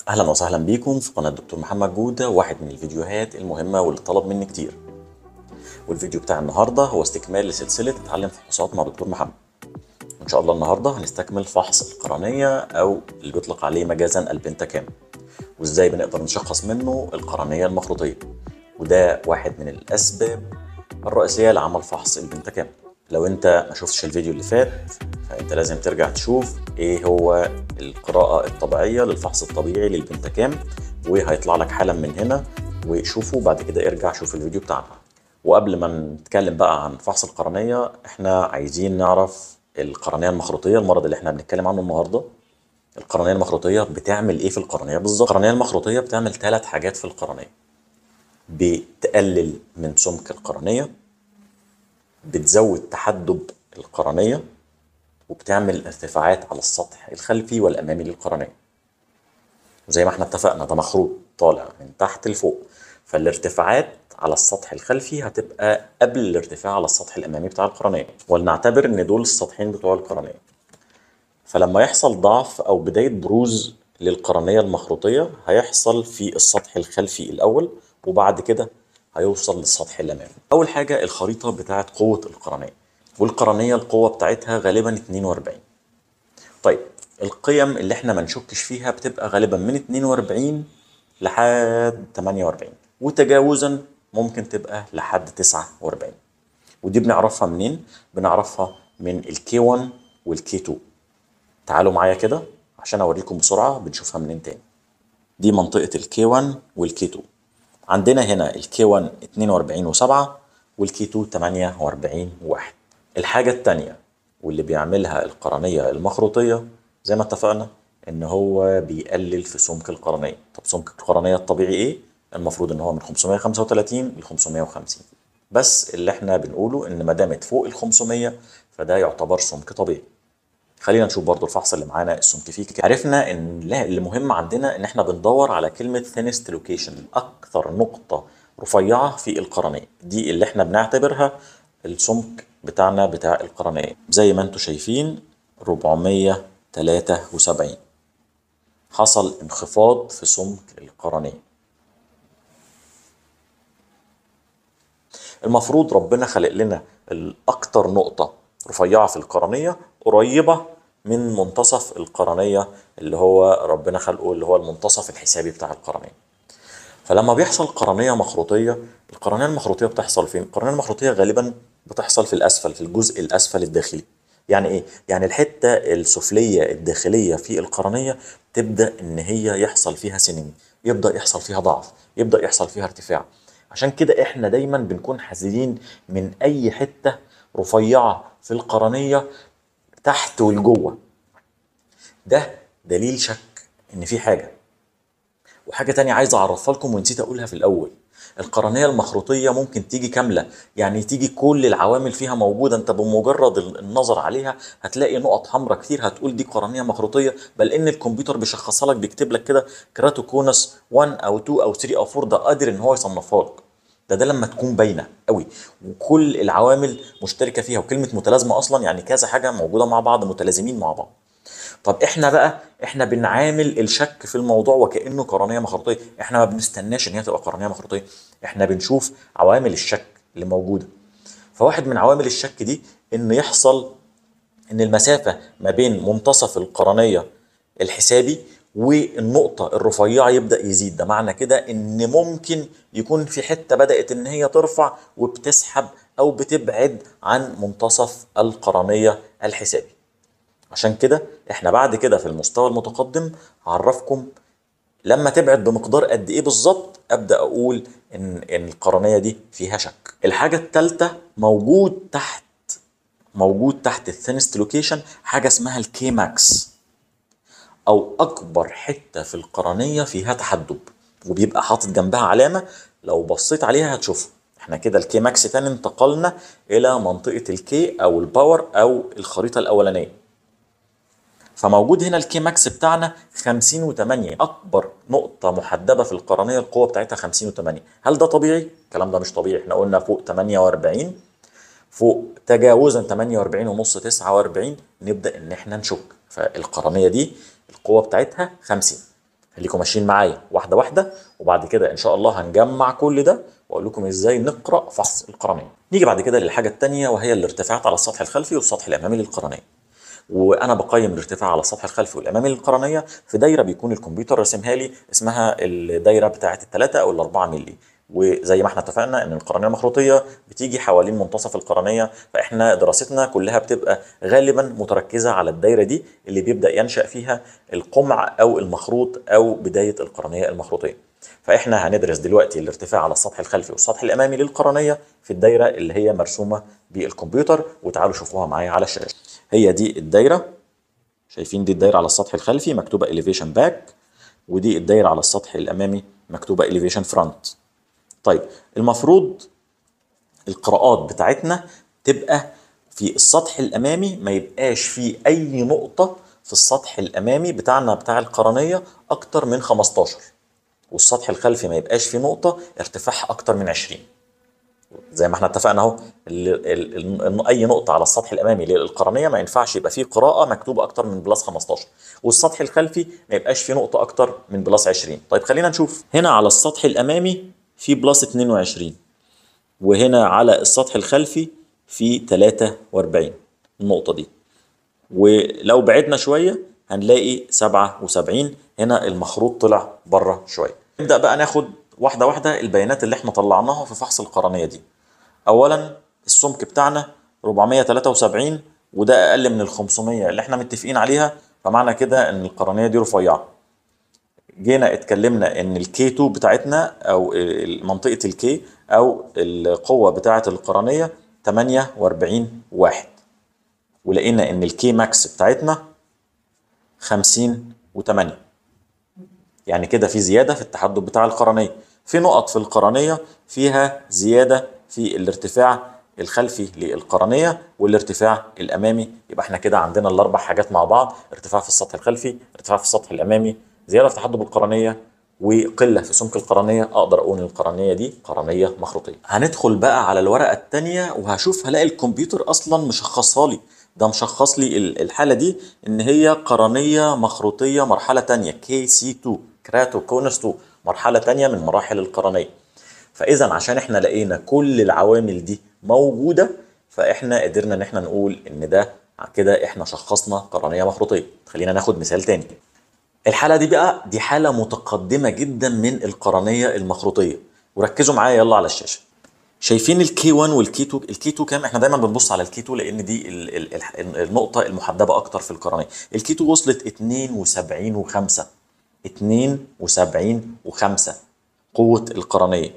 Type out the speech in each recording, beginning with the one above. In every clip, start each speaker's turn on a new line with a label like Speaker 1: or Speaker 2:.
Speaker 1: اهلا وسهلا بيكم في قناة دكتور محمد جودة، واحد من الفيديوهات المهمة واللي طلب مني كتير. والفيديو بتاع النهاردة هو استكمال لسلسلة اتعلم فحوصات مع دكتور محمد. وان شاء الله النهاردة هنستكمل فحص القرنية او اللي بيطلق عليه مجازا البنتكام، وازاي بنقدر نشخص منه القرنية المخروطية. وده واحد من الاسباب الرئيسية لعمل فحص البنتكام. لو انت ما شفتش الفيديو اللي فات فانت لازم ترجع تشوف ايه هو القراءة الطبيعية للفحص الطبيعي للبنتكام، وهيطلع لك حالا من هنا وشوفه. بعد كده ارجع شوف الفيديو بتاعنا. وقبل ما نتكلم بقى عن فحص القرنية، احنا عايزين نعرف القرنية المخروطية، المرض اللي احنا بنتكلم عنه النهاردة. القرنية المخروطية بتعمل ايه في القرنية بالظبط؟ القرنية المخروطية بتعمل 3 حاجات في القرنية. بتقلل من سمك القرنية، بتزود تحدب القرنية، وبتعمل ارتفاعات على السطح الخلفي والأمامي للقرنية. وزي ما احنا اتفقنا ده مخروط طالع من تحت لفوق، فالارتفاعات على السطح الخلفي هتبقى قبل الارتفاع على السطح الأمامي بتاع القرنية، ولنعتبر ان دول السطحين بتوع القرنية. فلما يحصل ضعف أو بداية بروز للقرنية المخروطية هيحصل في السطح الخلفي الأول، وبعد كده هيوصل للسطح الأمامي. أول حاجة الخريطة بتاعت قوة القرنية، والقرنية القوة بتاعتها غالبا 42. طيب القيم اللي احنا ما نشكش فيها بتبقى غالبا من 42 لحد 48، وتجاوزا ممكن تبقى لحد 49. ودي بنعرفها منين؟ بنعرفها من الكي 1 والكي 2. تعالوا معايا كده عشان اوريكم بسرعة بنشوفها منين تاني. دي منطقة الكي 1 والكي 2. عندنا هنا الكي 1 42 و7، والكي 2 48 و1. الحاجة التانية واللي بيعملها القرنية المخروطية زي ما اتفقنا ان هو بيقلل في سمك القرنية. طب سمك القرنية الطبيعي ايه؟ المفروض ان هو من 535 ل 550، بس اللي احنا بنقوله ان ما دامت فوق ال 500 فده يعتبر سمك طبيعي. خلينا نشوف برضو الفحص اللي معانا السمك فيه. عرفنا ان اللي مهم عندنا ان احنا بندور على كلمة thinnest location، اكثر نقطة رفيعة في القرنية، دي اللي احنا بنعتبرها السمك بتاعنا بتاع القرنية. زي ما انتم شايفين 473 حصل انخفاض في سمك القرنية. المفروض ربنا خلق لنا الأكتر نقطة رفيعة في القرنية قريبة من منتصف القرنية اللي هو ربنا خلقه، اللي هو المنتصف الحسابي بتاع القرنية. فلما بيحصل قرنية مخروطية، القرنية المخروطية بتحصل فين؟ القرنية المخروطية غالبا بتحصل في الأسفل، في الجزء الأسفل الداخلي. يعني إيه؟ يعني الحتة السفلية الداخلية في القرنية تبدأ إن هي يحصل فيها سيننج، يبدأ يحصل فيها ضعف، يبدأ يحصل فيها ارتفاع. عشان كده إحنا دايما بنكون حذرين من أي حتة رفيعة في القرنية تحت ولجوه. ده دليل شك إن في حاجة. وحاجة تانية عايز أعرفها لكم ونسيت أقولها في الأول، القرنية المخروطية ممكن تيجي كاملة، يعني تيجي كل العوامل فيها موجودة. أنت بمجرد النظر عليها هتلاقي نقط حمراء كتير، هتقول دي قرنية مخروطية، بل إن الكمبيوتر بيشخصها لك، بيكتب لك كده كراتوكونس 1 أو 2 أو 3 أو 4، ده قادر إن هو يصنفها لك. ده لما تكون باينة قوي وكل العوامل مشتركة فيها، وكلمة متلازمة أصلا يعني كذا حاجة موجودة مع بعض متلازمين مع بعض. طب احنا بنعامل الشك في الموضوع وكانه قرنيه مخروطيه. احنا ما بنستناش ان هي تبقى قرنيه مخروطيه، احنا بنشوف عوامل الشك اللي موجوده. فواحد من عوامل الشك دي ان يحصل ان المسافه ما بين منتصف القرنيه الحسابي والنقطة الرفيعة يبدأ يزيد. ده معنى كده ان ممكن يكون في حتة بدأت ان هي ترفع وبتسحب او بتبعد عن منتصف القرنية الحسابي. عشان كده احنا بعد كده في المستوى المتقدم هعرفكم لما تبعد بمقدار قد ايه بالظبط ابدا اقول ان القرنيه دي فيها شك. الحاجه الثالثه موجود تحت الثينست لوكيشن حاجه اسمها الكي ماكس، او اكبر حته في القرنيه فيها تحدب، وبيبقى حاطط جنبها علامه، لو بصيت عليها هتشوفها. احنا كده الكي ماكس تاني انتقلنا الى منطقه الكي او الباور او الخريطه الاولانيه. فموجود هنا الكي ماكس بتاعنا 50 و8، اكبر نقطه محدبه في القرنيه القوه بتاعتها 50 و8. هل ده طبيعي؟ الكلام ده مش طبيعي. احنا قلنا فوق 48، فوق تجاوزا 48 ونص 49 نبدا ان احنا نشك. فالقرنيه دي القوه بتاعتها 50. خليكم ماشيين معايا واحده واحده، وبعد كده ان شاء الله هنجمع كل ده واقول لكم ازاي نقرا فحص القرنيه. نيجي بعد كده للحاجه الثانيه، وهي الارتفاعات على السطح الخلفي والسطح الامامي للقرنيه. وانا بقيم الارتفاع على السطح الخلفي والامامي للقرنيه في دايره بيكون الكمبيوتر راسمها لي، اسمها الدايره بتاعه ال3 او ال4 مللي. وزي ما احنا اتفقنا ان القرنيه المخروطيه بتيجي حوالين منتصف القرنيه، فاحنا دراستنا كلها بتبقى غالبا متركزه على الدايره دي اللي بيبدا ينشا فيها القمع او المخروط او بدايه القرنيه المخروطيه. فاحنا هندرس دلوقتي الارتفاع على السطح الخلفي والسطح الامامي للقرنيه في الدايره اللي هي مرسومه بالكمبيوتر، وتعالوا شوفوها معايا على الشاشه. هي دي الدايره، شايفين دي الدايره على السطح الخلفي مكتوبه elevation back، ودي الدايره على السطح الامامي مكتوبه elevation front. طيب المفروض القراءات بتاعتنا تبقى في السطح الامامي ما يبقاش في اي نقطه في السطح الامامي بتاعنا بتاع القرنيه اكتر من 15، والسطح الخلفي ما يبقاش في نقطه ارتفاعها اكتر من 20. زي ما احنا اتفقنا اهو، اي نقطه على السطح الامامي للقرنيه ما ينفعش يبقى فيه قراءه مكتوبه اكتر من بلس 15، والسطح الخلفي ما يبقاش فيه نقطه اكتر من بلس 20. طيب خلينا نشوف. هنا على السطح الامامي في بلس 22، وهنا على السطح الخلفي في 43 النقطه دي، ولو بعدنا شويه هنلاقي 77. هنا المخروط طلع بره شويه. نبدا بقى ناخد واحده واحده البيانات اللي احنا طلعناها في فحص القرنيه دي. اولا السمك بتاعنا 473، وده اقل من ال 500 اللي احنا متفقين عليها، فمعنى كده ان القرنيه دي رفيعه. جينا اتكلمنا ان الكي 2 بتاعتنا او منطقه الكي او القوه بتاعه القرنيه 48 واحد، ولقينا ان الكي ماكس بتاعتنا 58. يعني كده في زياده في التحدث بتاع القرنيه. في نقط في القرنيه فيها زياده في الارتفاع الخلفي للقرنيه والارتفاع الامامي. يبقى احنا كده عندنا الاربع حاجات مع بعض: ارتفاع في السطح الخلفي، ارتفاع في السطح الامامي، زياده في تحدث القرنيه، وقله في سمك القرنيه. اقدر اقول ان القرنيه دي قرنيه مخروطيه. هندخل بقى على الورقه الثانيه وهشوف، هلاقي الكمبيوتر اصلا مشخصها لي. ده مشخص لي الحاله دي ان هي قرنيه مخروطيه مرحله ثانيه، كي سي 2، كراتو كونس 2، مرحله ثانيه من مراحل القرنيه. فاذا عشان احنا لقينا كل العوامل دي موجوده، فاحنا قدرنا ان احنا نقول ان ده كده احنا شخصنا قرنيه مخروطيه. خلينا ناخد مثال تاني. الحاله دي بقى دي حاله متقدمه جدا من القرنيه المخروطيه، وركزوا معايا يلا على الشاشه. شايفين الكي 1 والكي 2؟ الكي 2 كام؟ احنا دايما بنبص على الكي 2 لان دي النقطه المحدبه اكتر في القرنيه. الكي 2 وصلت 72.5، 72.5 قوه القرنيه.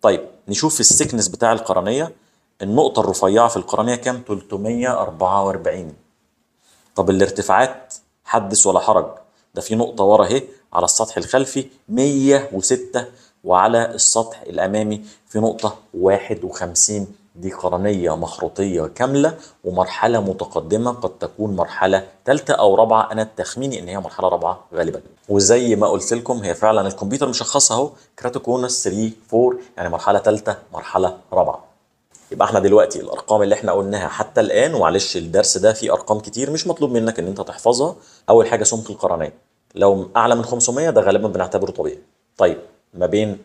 Speaker 1: طيب نشوف السكنس بتاع القرنيه. النقطه الرفيعه في القرنيه كام؟ 344. طب الارتفاعات حدث ولا حرج، ده في نقطه ورا اهي على السطح الخلفي 106، وعلى السطح الامامي في نقطه 51. دي قرنيه مخروطيه كامله ومرحله متقدمه، قد تكون مرحله ثالثه او رابعه. انا تخميني ان هي مرحله رابعه غالبا. وزي ما قلت لكم هي فعلا الكمبيوتر مشخصها اهو، كراتوكونس 3 4، يعني مرحله ثالثه مرحله رابعه. يبقى احنا دلوقتي الارقام اللي احنا قلناها حتى الان، ومعلش الدرس ده فيه ارقام كتير مش مطلوب منك ان انت تحفظها. اول حاجه سمك القرنيه لو اعلى من 500 ده غالبا بنعتبره طبيعي. طيب ما بين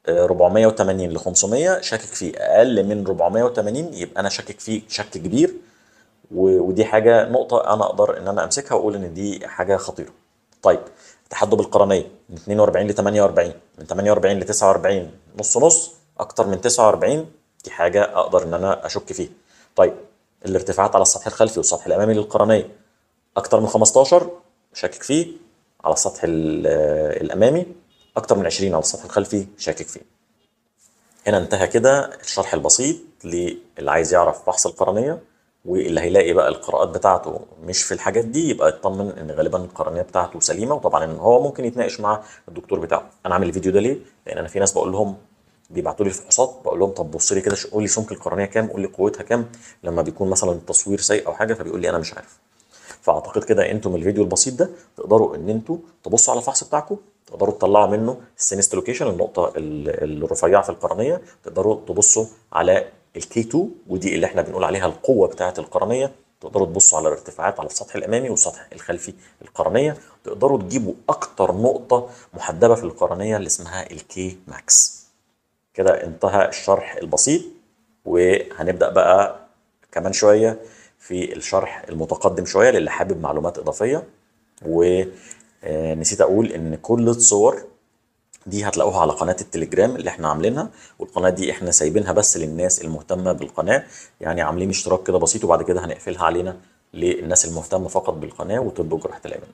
Speaker 1: 480 ل 500 شاكك فيه، اقل من 480 يبقى انا شاكك فيه شك كبير، ودي حاجه نقطه انا اقدر ان انا امسكها واقول ان دي حاجه خطيره. طيب تحدب القرنيه من 42 ل 48، من 48 ل 49 نص نص، اكتر من 49 دي حاجه اقدر ان انا اشك فيها. طيب الارتفاعات على السطح الخلفي والسطح الامامي للقرنيه اكتر من 15 شاكك فيه على السطح الامامي، اكتر من 20 على السطح الخلفي شاكك فيه. هنا انتهى كده الشرح البسيط للي عايز يعرف فحص القرنيه، واللي هيلاقي بقى القراءات بتاعته مش في الحاجات دي يبقى يطمن ان غالبا القرنيه بتاعته سليمه. وطبعا ان هو ممكن يتناقش مع الدكتور بتاعه. انا عامل الفيديو ده ليه؟ لان انا في ناس بقول لهم بيبعتوا لي الفحوصات، بقول لهم طب بص لي كده قول لي سمك القرنيه كام، قول لي قوتها كام، لما بيكون مثلا التصوير سيء او حاجه فبيقول لي انا مش عارف. فاعتقد كده انتم من الفيديو البسيط ده تقدروا ان انتم تبصوا على الفحص بتاعكم، تقدروا تطلعوا منه السينست لوكيشن، النقطه الرفيعه في القرنيه، تقدروا تبصوا على الكي 2 ودي اللي احنا بنقول عليها القوه بتاعه القرنيه، تقدروا تبصوا على الارتفاعات على السطح الامامي والسطح الخلفي القرنيه، تقدروا تجيبوا اكتر نقطه محدبه في القرنيه اللي اسمها الكي ماكس. كده انتهى الشرح البسيط، وهنبدا بقى كمان شويه في الشرح المتقدم شويه للي حابب معلومات اضافيه. ونسيت اقول ان كل الصور دي هتلاقوها على قناة التليجرام اللي احنا عاملينها، والقناة دي احنا سايبينها بس للناس المهتمة بالقناة، يعني عاملين اشتراك كده بسيط وبعد كده هنقفلها علينا للناس المهتمة فقط بالقناة وطب وجراحة العيون.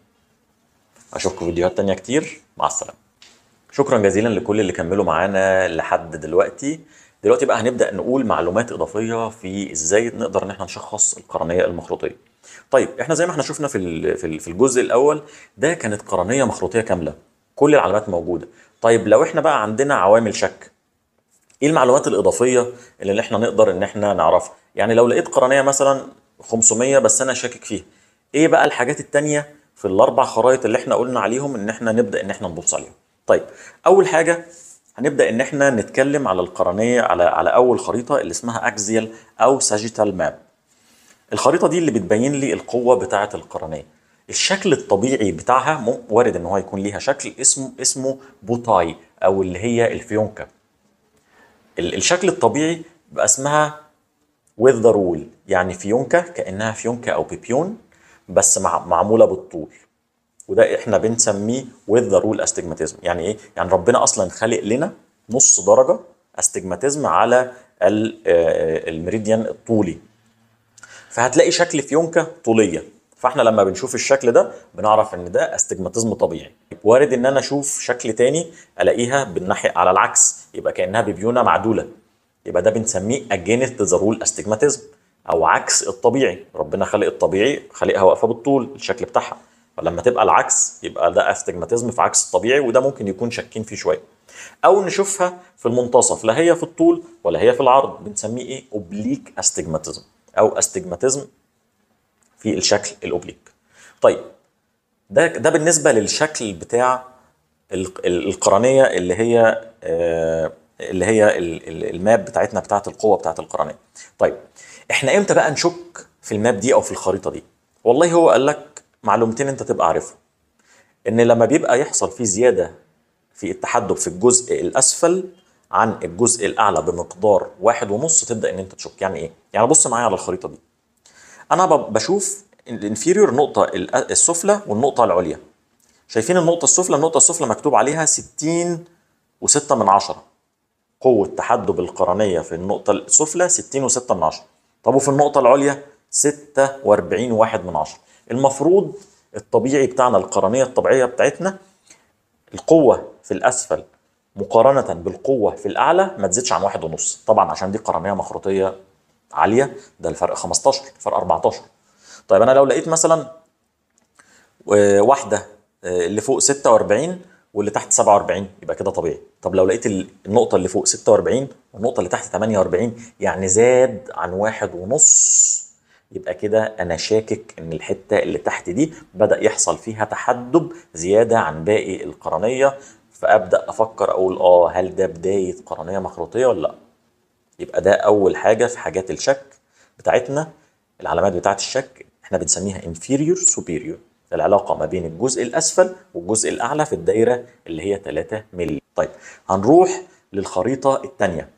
Speaker 1: اشوفكم فيديوهات تانية كتير، مع السلامة. شكرا جزيلا لكل اللي كملوا معانا لحد دلوقتي. دلوقتي بقى هنبدأ نقول معلومات إضافية في ازاي نقدر ان احنا نشخص القرنية المخروطية. طيب احنا زي ما احنا شفنا في الجزء الأول ده كانت قرنية مخروطية كاملة، كل العلامات موجودة. طيب لو احنا بقى عندنا عوامل شك، ايه المعلومات الإضافية اللي احنا نقدر ان احنا نعرفها؟ يعني لو لقيت قرنية مثلا 500 بس انا شاكك فيها، ايه بقى الحاجات التانية في الاربع خرائط اللي احنا قلنا عليهم ان احنا نبدأ ان احنا نبص عليهم؟ طيب اول حاجة هنبدأ ان احنا نتكلم على القرنية على اول خريطة اللي اسمها اكزيال او ساجيتال ماب. الخريطة دي اللي بتبين لي القوة بتاعة القرنية. الشكل الطبيعي بتاعها وارد ان هو يكون ليها شكل اسمه بوتاي او اللي هي الفيونكة. الشكل الطبيعي بقى اسمها with the rule، يعني فيونكة كأنها فيونكة او بيبيون بس معمولة بالطول، وده احنا بنسميه with the rule استجماتيزم. يعني ايه؟ يعني ربنا اصلا خالق لنا نص درجة استجماتيزم على الميريديان الطولي، فهتلاقي شكل فيونكة طولية، فاحنا لما بنشوف الشكل ده بنعرف ان ده استجماتيزم طبيعي. وارد ان انا اشوف شكل تاني الاقيها بالناحية على العكس، يبقى كأنها بيبيونة معدولة، يبقى ده بنسميه against the rule استجماتيزم او عكس الطبيعي. ربنا خلق الطبيعي خلقها واقفة بالطول الشكل بتاعها، فلما تبقى العكس يبقى ده استجماتيزم في عكس الطبيعي، وده ممكن يكون شاكين فيه شوية. او نشوفها في المنتصف، لا هي في الطول ولا هي في العرض، بنسميه ايه؟ اوبليك استجماتيزم او استجماتيزم في الشكل الاوبليك. طيب ده بالنسبه للشكل بتاع القرنيه اللي هي الماب بتاعتنا بتاعت القوه بتاعت القرنيه. طيب احنا امتى بقى نشك في الماب دي او في الخريطه دي؟ والله هو قال لك معلومتين انت تبقى عارفهم، ان لما بيبقى يحصل فيه زياده في التحدب في الجزء الاسفل عن الجزء الاعلى بمقدار 1.5 تبدا ان انت تشك. يعني ايه؟ يعني بص معايا على الخريطه دي، انا بشوف الانفيريور النقطه السفلى والنقطه العليا. شايفين النقطه السفلى؟ النقطه السفلى مكتوب عليها 60.6 قوه تحدب القرنيه في النقطه السفلى 60.6. طب وفي النقطه العليا 46.1. المفروض الطبيعي بتاعنا القرنيه الطبيعيه بتاعتنا القوه في الاسفل مقارنه بالقوه في الاعلى ما تزيدش عن 1.5، طبعا عشان دي قرنيه مخروطيه عاليه، ده الفرق 15، الفرق 14. طيب انا لو لقيت مثلا واحده اللي فوق 46 واللي تحت 47 يبقى كده طبيعي. طب لو لقيت النقطه اللي فوق 46 والنقطه اللي تحت 48 يعني زاد عن 1.5، يبقى كده انا شاكك ان الحته اللي تحت دي بدأ يحصل فيها تحدب زياده عن باقي القرنيه، فابدأ افكر اقول هل ده بدايه قرنيه مخروطيه ولا لا. يبقى ده اول حاجه في حاجات الشك بتاعتنا. العلامات بتاعت الشك احنا بنسميها inferior superior، العلاقه ما بين الجزء الاسفل والجزء الاعلى في الدايره اللي هي 3 مللي. طيب هنروح للخريطه الثانيه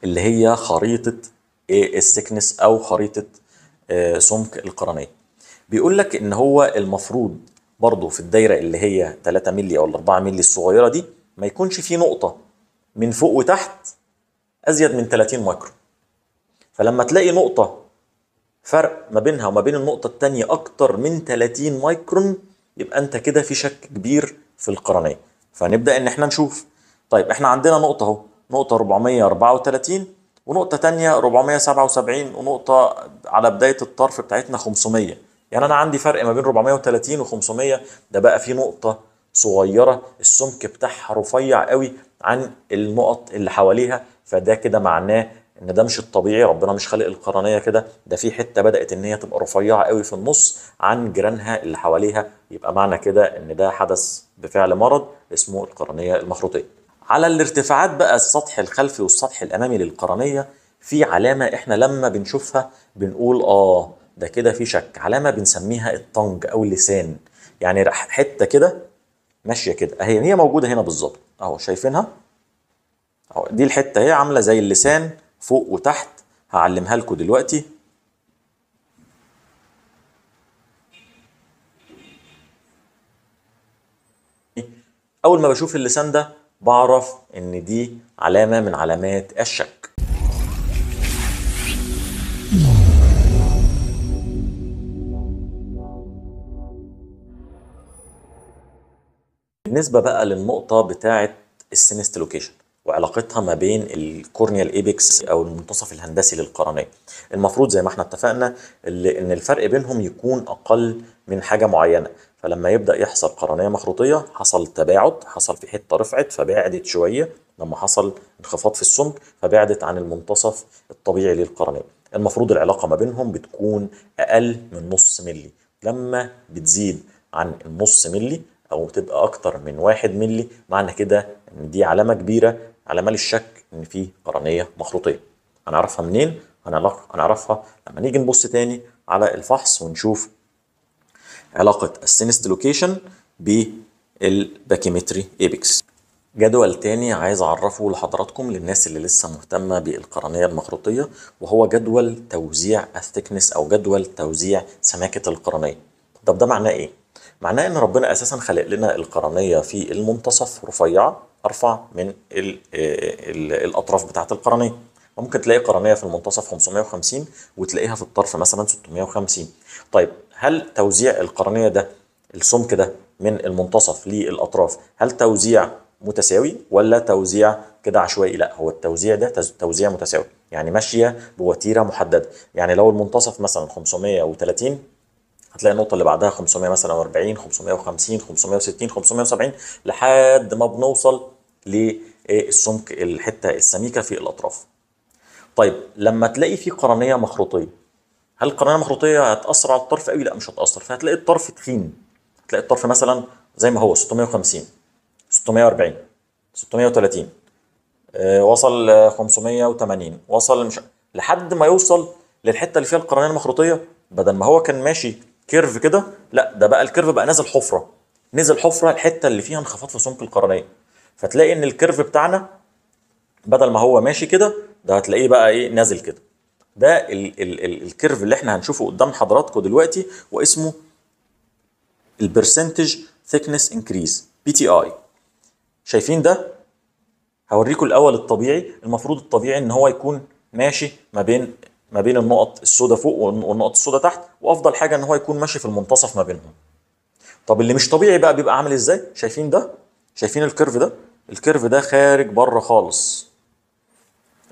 Speaker 1: اللي هي خريطه السكنس او خريطه سمك القرنيه. بيقول لك ان هو المفروض برضو في الدايره اللي هي 3 مللي او 4 مللي الصغيره دي ما يكونش في نقطه من فوق وتحت ازيد من 30 مايكرون. فلما تلاقي نقطه فرق ما بينها وما بين النقطه الثانيه اكتر من 30 مايكرون يبقى انت كده في شك كبير في القرنيه. فنبدا ان احنا نشوف. طيب احنا عندنا نقطه اهو، نقطه 434 ونقطه ثانيه 477 ونقطه على بدايه الطرف بتاعتنا 500. يعني انا عندي فرق ما بين 430 و500، ده بقى في نقطه صغيره السمك بتاعها رفيع قوي عن النقط اللي حواليها، فده كده معناه ان ده مش الطبيعي، ربنا مش خالق القرنيه كده، ده في حته بدات ان هي تبقى رفيعه قوي في النص عن جيرانها اللي حواليها، يبقى معنى كده ان ده حدث بفعل مرض اسمه القرنيه المخروطيه. على الارتفاعات بقى السطح الخلفي والسطح الامامي للقرنيه في علامه احنا لما بنشوفها بنقول ده كده في شك، علامه بنسميها الطنج او اللسان، يعني حته كده ماشيه كده اهي، هي موجوده هنا بالظبط اهو، شايفينها اهو، دي الحته هي عامله زي اللسان فوق وتحت. هعلمها لكم دلوقتي. اول ما بشوف اللسان ده بعرف ان دي علامه من علامات الشك. بالنسبه بقى للنقطه بتاعه السينست لوكيشن وعلاقتها ما بين الكورنيال ايبكس او المنتصف الهندسي للقرنيه، المفروض زي ما احنا اتفقنا ان الفرق بينهم يكون اقل من حاجه معينه. فلما يبدا يحصل قرنيه مخروطيه حصل تباعد، حصل في حته رفعت فبعدت شويه، لما حصل انخفاض في السمك فبعدت عن المنتصف الطبيعي للقرنيه. المفروض العلاقه ما بينهم بتكون اقل من نص ملي. لما بتزيد عن النص ملي او تبقى اكتر من 1 ملي، معنى كده ان دي علامه كبيره، علامه للشك ان في قرنيه مخروطيه. هنعرفها منين؟ هنعرفها لما نيجي نبص تاني على الفحص ونشوف علاقه السينست لوكيشن بالباكيمتري ايبكس. جدول تاني عايز اعرفه لحضراتكم للناس اللي لسه مهتمه بالقرنيه المخروطيه، وهو جدول توزيع الثيكنس او جدول توزيع سماكه القرنيه. طب ده معناه ايه؟ معناه ان ربنا اساسا خلق لنا القرنيه في المنتصف رفيعه ارفع من الاطراف بتاعه القرنيه. ممكن تلاقي قرنيه في المنتصف 550 وتلاقيها في الطرف مثلا 650. طيب هل توزيع القرنيه ده، السمك ده من المنتصف للاطراف، هل توزيع متساوي ولا توزيع كده عشوائي؟ لا، هو التوزيع ده توزيع متساوي، يعني ماشيه بوتيره محدده. يعني لو المنتصف مثلا 530 هتلاقي النقطه اللي بعدها 500 مثلا 40 550 560 570 لحد ما بنوصل للسمك الحته السميكه في الاطراف. طيب لما تلاقي في قرنيه مخروطيه، هل القرنيه المخروطيه هتاثر على الطرف قوي؟ لا مش هتاثر، فهتلاقي الطرف تخين، هتلاقي الطرف مثلا زي ما هو 650 640 630 وصل 580 وصل مش لحد ما يوصل للحته اللي فيها القرنيه المخروطيه. بدل ما هو كان ماشي كيرف كده، لا ده بقى الكيرف بقى نازل حفره، نزل حفره الحته اللي فيها انخفاض في سمك القرنيه. فتلاقي ان الكيرف بتاعنا بدل ما هو ماشي كده، ده هتلاقيه بقى ايه نازل كده. ده ال الكيرف اللي احنا هنشوفه قدام حضراتكم دلوقتي، واسمه البرسنتج ثيكنس انكريز PTI. شايفين ده؟ هوريكم الاول الطبيعي. المفروض الطبيعي ان هو يكون ماشي ما بين النقط السوداء فوق والنقط السوداء تحت، وافضل حاجه ان هو يكون ماشي في المنتصف ما بينهم. طب اللي مش طبيعي بقى بيبقى عامل ازاي؟ شايفين ده؟ شايفين الكيرف ده؟ الكيرف ده خارج بره خالص،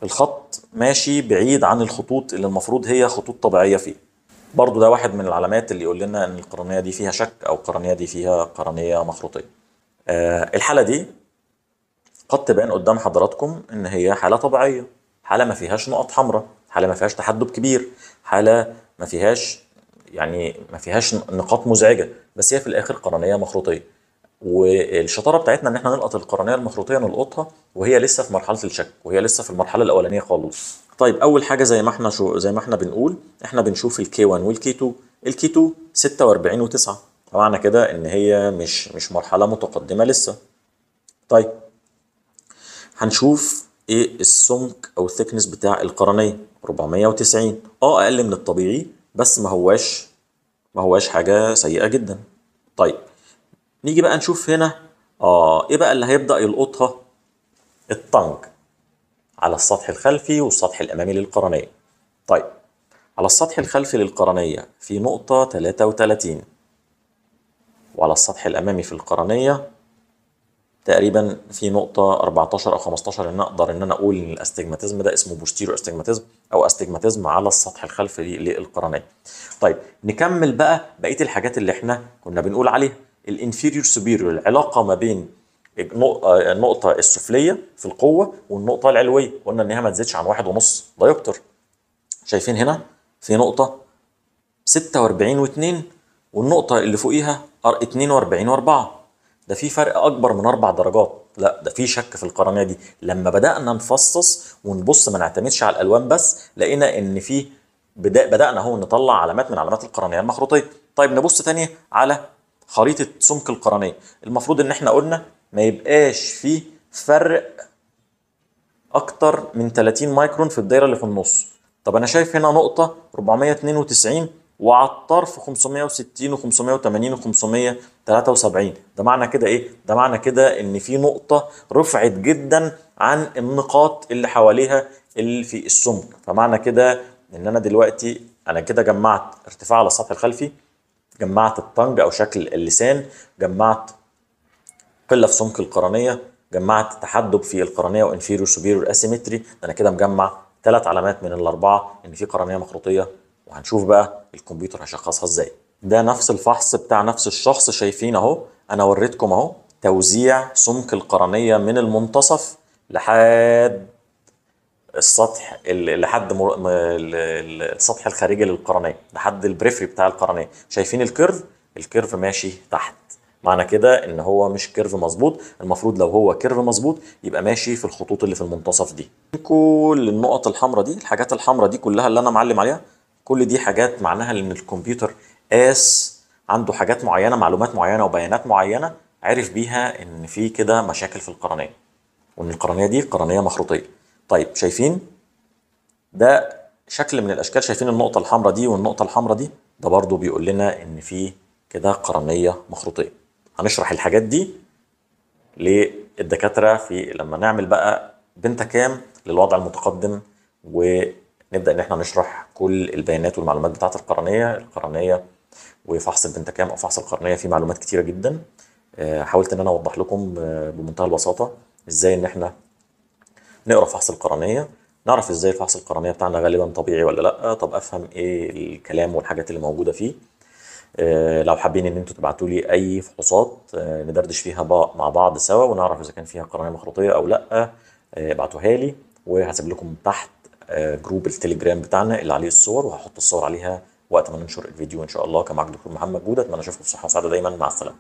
Speaker 1: الخط ماشي بعيد عن الخطوط اللي المفروض هي خطوط طبيعيه فيه. برضو ده واحد من العلامات اللي يقول لنا ان القرنيه دي فيها شك او القرنيه دي فيها قرنيه مخروطيه. الحاله دي قد تبان قدام حضراتكم ان هي حاله طبيعيه، حاله ما فيهاش نقط حمراء، حاله ما فيهاش تحدب كبير، حاله ما فيهاش ما فيهاش نقاط مزعجه، بس هي في الاخر قرنيه مخروطيه. والشطاره بتاعتنا ان احنا نلقط القرنيه المخروطيه، نلقطها وهي لسه في مرحله الشك، وهي لسه في المرحله الاولانيه خالص. طيب اول حاجه زي ما احنا بنقول، احنا بنشوف الكي 1 والكي 2. الكي 2 46 و9، معنى كده ان هي مش مرحله متقدمه لسه. طيب هنشوف ايه السمك او الثيكنس بتاع القرنيه 490، اقل من الطبيعي بس ما هواش حاجه سيئه جدا. طيب نيجي بقى نشوف هنا ايه بقى اللي هيبدا يلقطها؟ الطنج على السطح الخلفي والسطح الامامي للقرنيه. طيب على السطح الخلفي للقرنيه في نقطه 33، وعلى السطح الامامي في القرنيه تقريبا في نقطة 14 أو 15، إن أقدر إن أنا أقول إن الأستجماتيزم ده اسمه بوستيريو أستجماتيزم أو أستجماتيزم على السطح الخلفي للقرنية. طيب نكمل بقى بقية الحاجات اللي إحنا كنا بنقول عليها. الانفيريور سوبيريور، العلاقة ما بين النقطة السفلية في القوة والنقطة العلوية، قلنا إنها ما تزيدش عن 1.5 دايوبتر. شايفين هنا في نقطة 46 و2، والنقطة اللي فوقيها 42 و4. ده في فرق اكبر من 4 درجات. لا ده في شك في القرنيه دي. لما بدانا نفصص ونبص ما نعتمدش على الالوان بس، لقينا ان في بدأنا اهو نطلع علامات من علامات القرنية المخروطية. طيب نبص تاني على خريطة سمك القرنية. المفروض ان احنا قلنا ما يبقاش فيه فرق اكتر من 30 مايكرون في الدايرة اللي في النص. طب انا شايف هنا نقطة 492 وعلى الطرف 560 و580 و573. ده معنى كده ايه؟ ده معنى كده ان في نقطة رفعت جدا عن النقاط اللي حواليها اللي في السمك. فمعنى كده ان انا دلوقتي انا كده جمعت ارتفاع على السطح الخلفي، جمعت الطنج او شكل اللسان، جمعت قله في سمك القرنيه، جمعت تحدب في القرنيه وانفيريور سوبيريور اسيمتري. انا كده مجمع 3 علامات من الاربعه ان في قرنيه مخروطيه. وهنشوف بقى الكمبيوتر هيشخصها ازاي. ده نفس الفحص بتاع نفس الشخص، شايفين اهو. انا وريتكم اهو توزيع سمك القرنيه من المنتصف لحد السطح السطح الخارجي للقرنيه، لحد البريفري بتاع القرنيه. شايفين الكيرف؟ الكيرف ماشي تحت. معنى كده ان هو مش كيرف مظبوط. المفروض لو هو كيرف مظبوط يبقى ماشي في الخطوط اللي في المنتصف دي. كل النقط الحمراء دي، الحاجات الحمراء دي كلها اللي انا معلم عليها، كل دي حاجات معناها ان الكمبيوتر قاس عنده حاجات معينه، معلومات معينه وبيانات معينه، عرف بيها ان في كده مشاكل في القرنيه، وان القرنيه دي قرنيه مخروطيه. طيب شايفين ده شكل من الاشكال؟ شايفين النقطه الحمراء دي والنقطه الحمراء دي؟ ده برضو بيقول لنا ان في كده قرنيه مخروطيه. هنشرح الحاجات دي للدكاتره في لما نعمل بقى بنتكام للوضع المتقدم، ونبدا ان احنا نشرح كل البيانات والمعلومات بتاعه القرنيه وفحص البنتكام او فحص القرنيه. فيه معلومات كتيره جدا. حاولت ان انا اوضح لكم بمنتهى البساطه ازاي ان احنا نقرا فحص القرنيه، نعرف ازاي الفحص القرنيه بتاعنا غالبا طبيعي ولا لا. طب افهم ايه الكلام والحاجات اللي موجوده فيه. لو حابين ان انتوا تبعتوا لي اي فحوصات ندردش فيها مع بعض سوا ونعرف اذا كان فيها قرنيه مخروطيه او لا، ابعتوها لي. وهسيب لكم تحت جروب التليجرام بتاعنا اللي عليه الصور، وهحط الصور عليها وقت ما ننشر الفيديو ان شاء الله. كان معاك دكتور محمد جوده، اتمنى اشوفكم بصحه وسعاده دايما. مع السلامه.